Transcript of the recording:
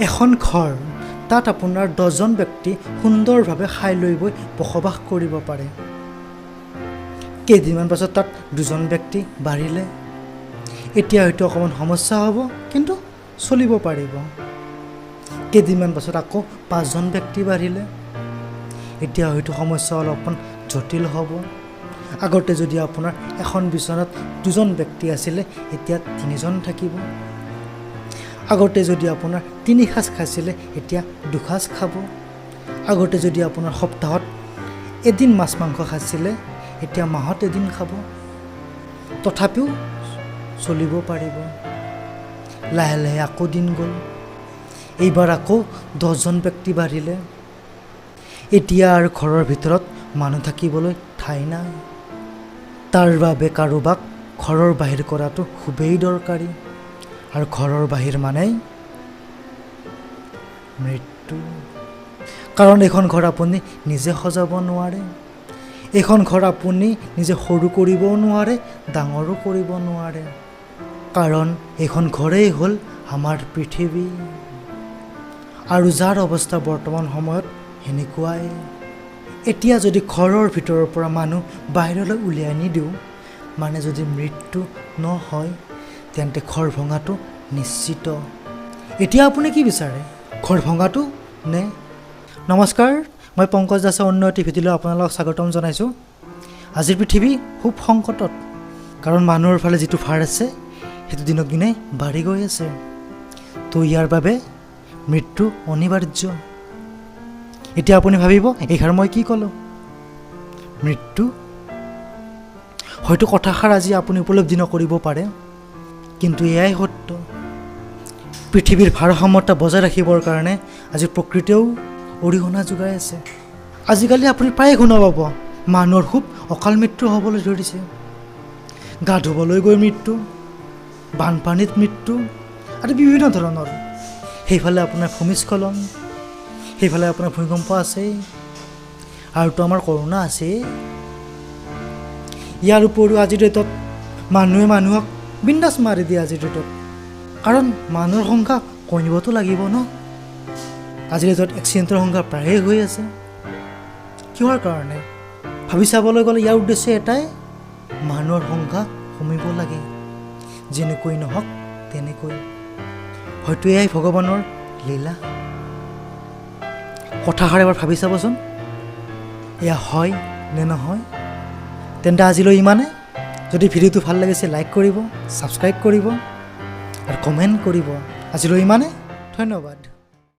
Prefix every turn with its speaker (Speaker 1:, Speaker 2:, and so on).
Speaker 1: এখন ঘৰ তাত আপোনাৰ 10জন ব্যক্তি সুন্দৰভাৱে খাই লৈ গৈ বসবাস কৰিব পাৰে। কেইদিনমান পাছত তাত 2জন ব্যক্তি বাঢ়িলে। এতিয়া হয়তো অকণমান সমস্যা হ'ব, কিন্তু চলিব পাৰিব। কেইদিনমান পাছত আকৌ 5জন ব্যক্তি বাঢ়িলে। এতিয়া হয়তো সমস্যা অলপমান জটিল হ'ব। আগতে যদি আপোনাৰ এখন বিচনাত 2জন ব্যক্তি আছিলে, এতিয়া 3জন থাকিব। আগতে যদি আপোনাৰ 3 সাঁজ খাইছিলে, এতিয়া 2 সাঁজ খাব। আগতে যদি আপোনাৰ সপ্তাহত এদিন মাছ মাংস খাইছিলে, এতিয়া মাহত এদিন খাব। তথাপিও চলিব পাৰিব। লাহে লাহে আকৌ দিন গ'ল। এইবাৰ আকৌ 10জন ব্যক্তি বাঢ়িলে। এতিয়া আৰু ঘৰৰ ভিতৰত মানুহ থাকিবলৈ ঠাই নাই। তাৰ বাবে কাৰোবাক ঘৰৰ বাহিৰ কৰাটো খুবেই দৰকাৰী। আৰু ঘৰৰ বাহিৰ মানেই মৃত্যু। কাৰণ এইখন ঘৰ আপুনি নিজে সজাব নোৱাৰে। এইখন ঘৰ আপুনি নিজে সৰু কৰিবও নোৱাৰে, ডাঙৰো কৰিব নোৱাৰে। কাৰণ এইখন ঘৰেই হ'ল আমাৰ পৃথিৱী। আৰু যাৰ অৱস্থা বৰ্তমান সময়ত সেনেকুৱাই। এতিয়া যদি ঘৰৰ ভিতৰৰ পৰা মানুহ বাহিৰলৈ উলিয়াই নিদিওঁ, মানে যদি মৃত্যু নহয়, তেন্তে ঘৰ ভঙাটো নিশ্চিত। এতিয়া আপুনি কি বিচাৰে, ঘৰ ভঙাটো নে? নমস্কাৰ, মই পংকজ দাসে অন্য এটি ভিডিঅ'লৈ আপোনালোকক স্বাগতম জনাইছোঁ। আজিৰ পৃথিৱী খুব সংকটত। কাৰণ মানুহৰ ফালে যিটো ভাৰ আছে, সেইটো দিনক দিনে বাঢ়ি গৈ আছে। তো ইয়াৰ বাবে মৃত্যু অনিবাৰ্য। এতিয়া আপুনি ভাবিব, এইষাৰ মই কি ক'লোঁ? মৃত্যু হয়তো কথাষাৰ আজি আপুনি উপলব্ধি নকৰিব পাৰে, কিন্তু এয়াই সত্য। পৃথিৱীৰ ভাৰসাম্যতা বজাই ৰাখিবৰ কাৰণে আজি প্ৰকৃতিয়েও অৰিহণা যোগাই আছে। আজিকালি আপুনি প্ৰায়ে শুনা পাব, মানুহৰ খুব অকাল মৃত্যু হ'বলৈ ধৰিছে। গা ধুবলৈ গৈ মৃত্যু, বানপানীত মৃত্যু আদি বিভিন্ন ধৰণৰ। সেইফালে আপোনাৰ ভূমিস্খলন, সেইফালে আপোনাৰ ভূমিকম্প আছেই, আৰুতো আমাৰ কৰোণা আছেই। ইয়াৰ উপৰিও আজিৰ ডেটত মানুহে মানুহক বিন্দাছ মাৰি দিয়ে। আজিৰ ডেটত কাৰণ মানুহৰ সংখ্যা কমিবতো লাগিব ন। আজিৰ ডেটত এক্সিডেণ্টৰ সংখ্যা প্ৰায়ে হৈ আছে। কিহৰ কাৰণে? ভাবি চাবলৈ গ'লে ইয়াৰ উদ্দেশ্য এটাই, মানুহৰ সংখ্যা কমিব লাগে। যেনেকৈ নহওক তেনেকৈ। হয়তো এয়াই ভগৱানৰ লীলা। কথাষাৰ এবাৰ ভাবি চাবচোন, এয়া হয় নে নহয়? তেন্তে আজিলৈ ইমানে। যদি ভিডিঅ'টো ভাল লাগিছে লাইক কৰিব, ছাবস্ক্ৰাইব কৰিব আৰু কমেণ্ট কৰিব। আজিলৈ ইমানে। ধন্যবাদ।